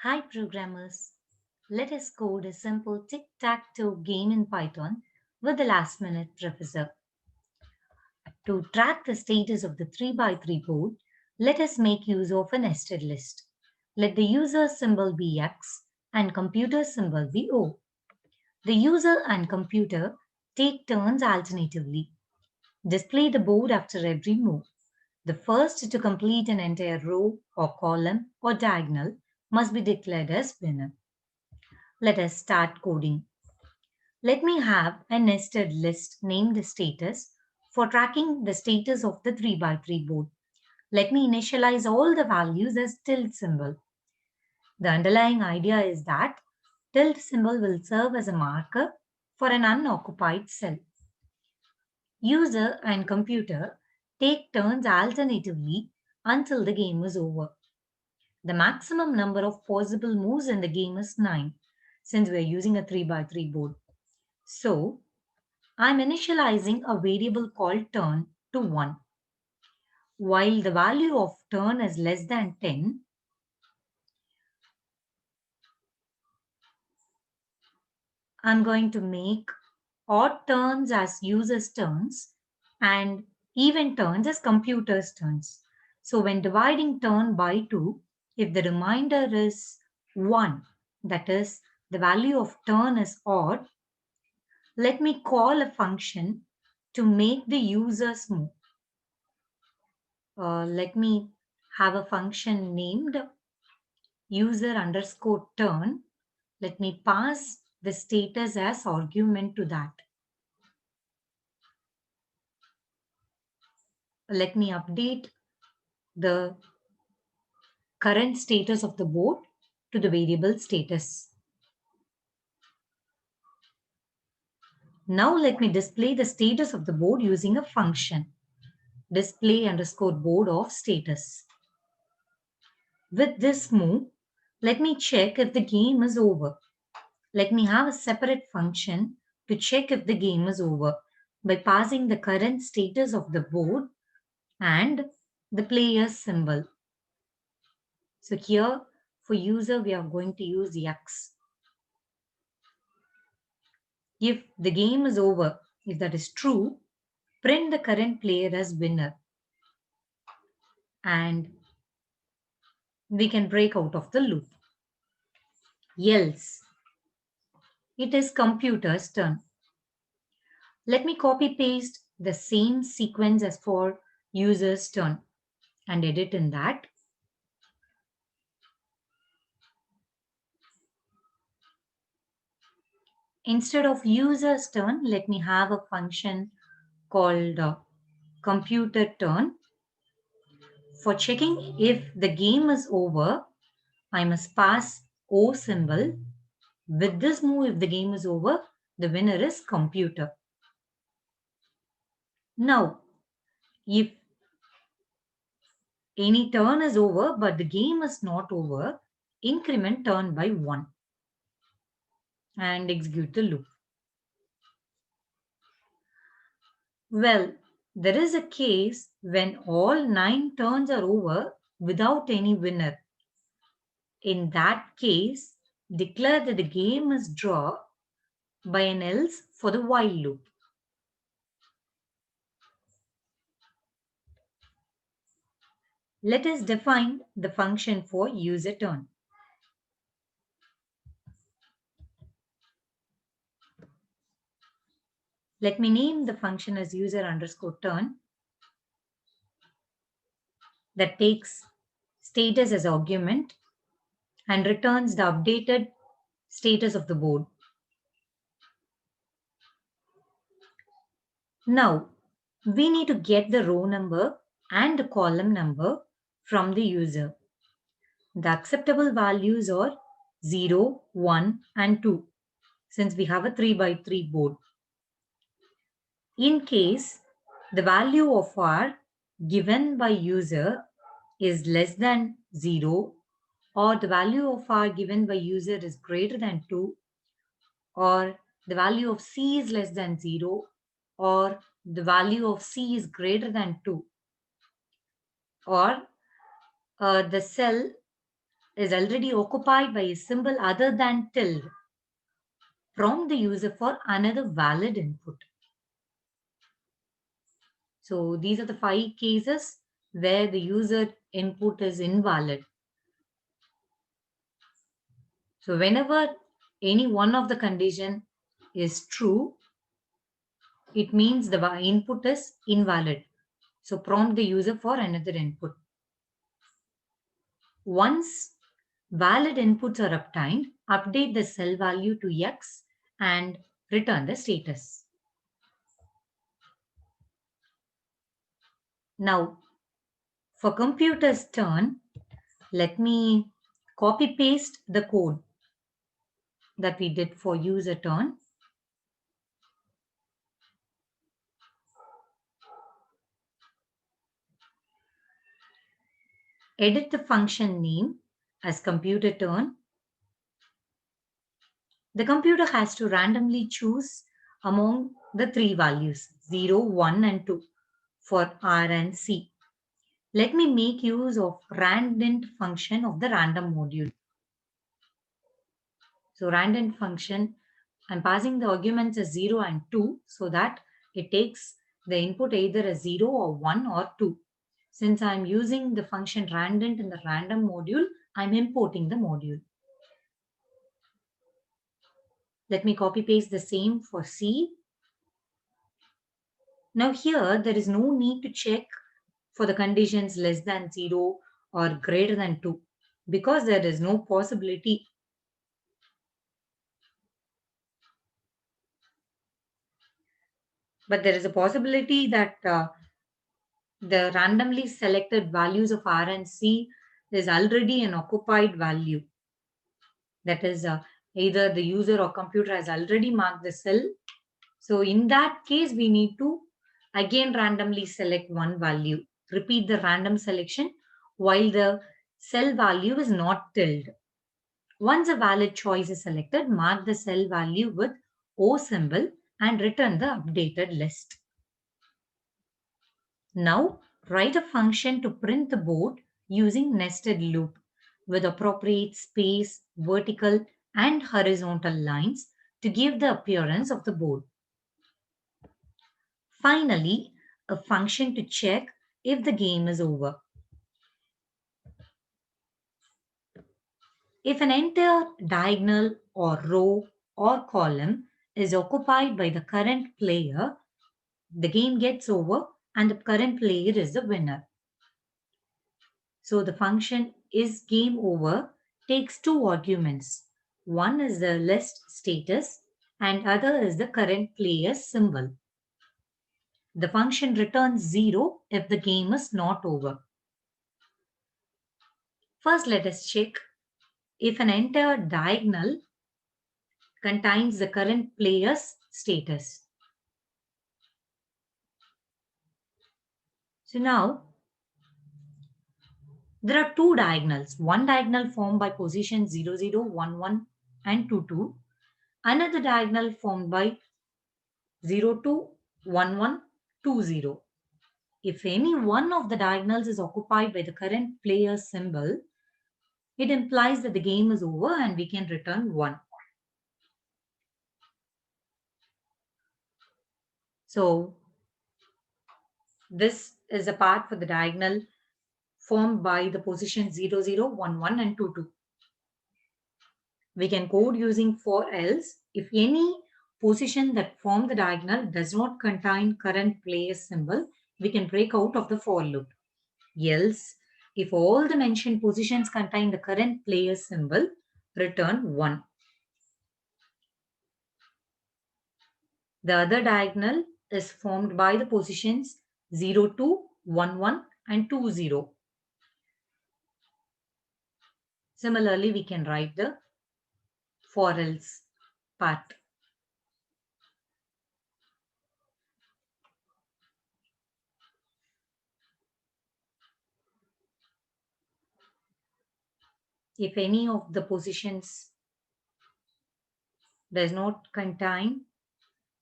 Hi programmers, let us code a simple tic-tac-toe game in Python with the last minute professor. To track the status of the 3 by 3 board, let us make use of a nested list. Let the user symbol be X and computer symbol be O. The user and computer take turns alternatively. Display the board after every move. The first to complete an entire row or column or diagonal must be declared as winner. Let us start coding. Let me have a nested list named status for tracking the status of the 3 by 3 board. Let me initialize all the values as tilde symbol. The underlying idea is that tilde symbol will serve as a marker for an unoccupied cell. User and computer take turns alternatively until the game is over. The maximum number of possible moves in the game is 9 since we are using a 3 by 3 board. So, I'm initializing a variable called turn to 1. While the value of turn is less than 10, I'm going to make odd turns as users' turns and even turns as computers' turns. So when dividing turn by 2, if the remainder is 1, that is, the value of turn is odd, let me call a function to make the users move. Let me have a function named user underscore turn. Let me pass the status as argument to that. Let me update the current status of the board to the variable status. Now let me display the status of the board using a function display underscore board of status. With this move, let me check if the game is over. Let me have a separate function to check if the game is over by passing the current status of the board and the player's symbol. So here for user, we are going to use X. If the game is over, if that is true, print the current player as winner. And we can break out of the loop. Else, it is computer's turn. Let me copy paste the same sequence as for user's turn and edit in that. Instead of user's turn, let me have a function called computer turn. For checking if the game is over, I must pass O symbol. With this move, if the game is over, the winner is computer. Now, if any turn is over but the game is not over, increment turn by 1 and execute the loop. Well, there is a case when all 9 turns are over without any winner. In that case, declare that the game is draw by an else for the while loop. Let us define the function for user turn. Let me name the function as user underscore turn that takes status as argument and returns the updated status of the board. Now, we need to get the row number and the column number from the user. The acceptable values are 0, 1 and 2 since we have a 3 by 3 board. In case the value of R given by user is less than 0 or the value of R given by user is greater than 2 or the value of C is less than 0 or the value of C is greater than 2 or the cell is already occupied by a symbol other than tilde, prompt the user for another valid input. So these are the 5 cases where the user input is invalid. So whenever any one of the condition is true, it means the input is invalid. So prompt the user for another input. Once valid inputs are obtained, update the cell value to X and return the status. Now, for computer's turn, let me copy paste the code that we did for user turn. Edit the function name as computer turn. The computer has to randomly choose among the 3 values 0, 1 and 2 for R and C. Let me make use of randint function of the random module. So randint function, I'm passing the arguments as 0 and 2 so that it takes the input either as 0 or 1 or 2. Since I'm using the function randint in the random module, I'm importing the module. Let me copy paste the same for C. Now here there is no need to check for the conditions less than 0 or greater than 2 because there is no possibility. But there is a possibility that the randomly selected values of R and C is already an occupied value. That is either the user or computer has already marked the cell. So in that case, we need to again randomly select one value. Repeat the random selection while the cell value is not tilde. Once a valid choice is selected, mark the cell value with O symbol and return the updated list. Now, write a function to print the board using nested loop with appropriate space, vertical and horizontal lines to give the appearance of the board. Finally, a function to check if the game is over. If an entire diagonal or row or column is occupied by the current player, the game gets over and the current player is the winner. So the function is game over takes 2 arguments. One is the list status and other is the current player's symbol. The function returns 0 if the game is not over. First, let us check if an entire diagonal contains the current player's status. So now, there are 2 diagonals. One diagonal formed by position 0, 0, 1, 1 and 2, 2. Another diagonal formed by 0, 2, 1, 1, 2, 0. If any one of the diagonals is occupied by the current player's symbol, it implies that the game is over and we can return 1. So, this is a part for the diagonal formed by the position 0, 0, 1, 1 and 2, 2. We can code using for else. If any position that form the diagonal does not contain current player's symbol, we can break out of the for loop. Else, if all the mentioned positions contain the current player's symbol, return 1. The other diagonal is formed by the positions 0, 2, 1, 1 and 2, 0. Similarly, we can write the for else part. If any of the positions does not contain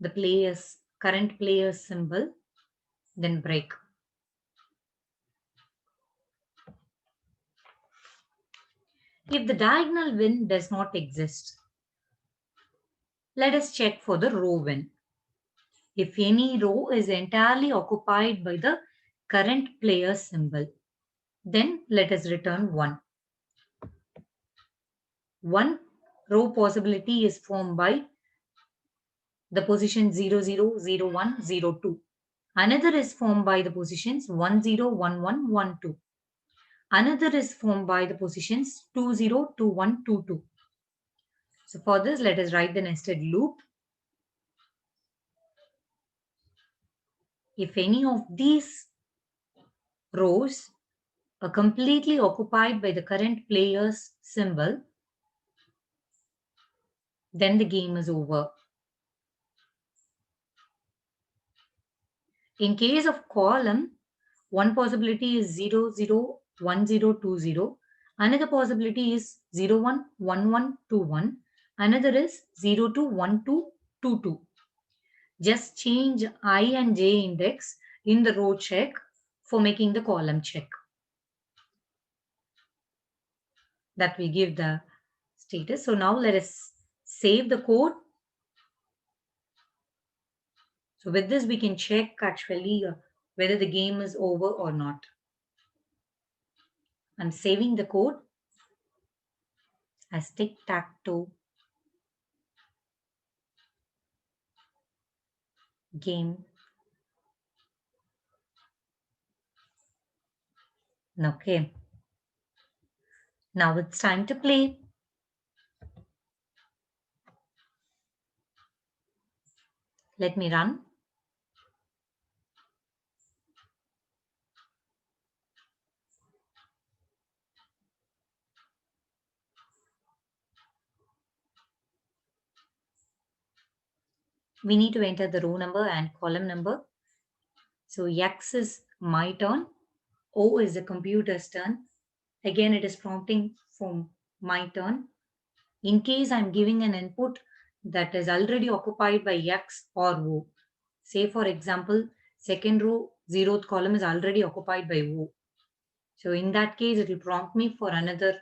the current player's symbol, then break. If the diagonal win does not exist, let us check for the row win. If any row is entirely occupied by the current player's symbol, then let us return 1. One row possibility is formed by the position 0, 0, 0, 1, 0, 2. Another is formed by the positions 1, 0, 1, 1, 1, 2. Another is formed by the positions 2, 0, 2, 1, 2, 2. So for this, let us write the nested loop. If any of these rows are completely occupied by the current player's symbol, then the game is over. In case of column, one possibility is 0, 0, 1, 0, 2, 0. Another possibility is 0, 1, 1, 1, 2, 1. Another is 0, 2, 1, 2, 2, 2. Just change I and j index in the row check for making the column check. That will give the status. So now let us save the code. So with this, we can check actually whether the game is over or not. I'm saving the code as tic-tac-toe game. Okay. Now it's time to play. Let me run. We need to enter the row number and column number. So X is my turn. O is the computer's turn. Again, it is prompting for my turn. In case I'm giving an input that is already occupied by X or O. Say for example, second row, 0th column is already occupied by O. So in that case, it will prompt me for another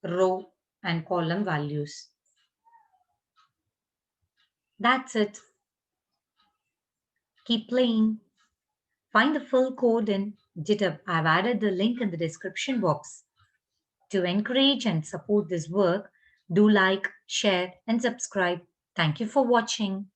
row and column values. That's it. Keep playing. Find the full code in GitHub. I've added the link in the description box. To encourage and support this work, do like, share, and subscribe. Thank you for watching.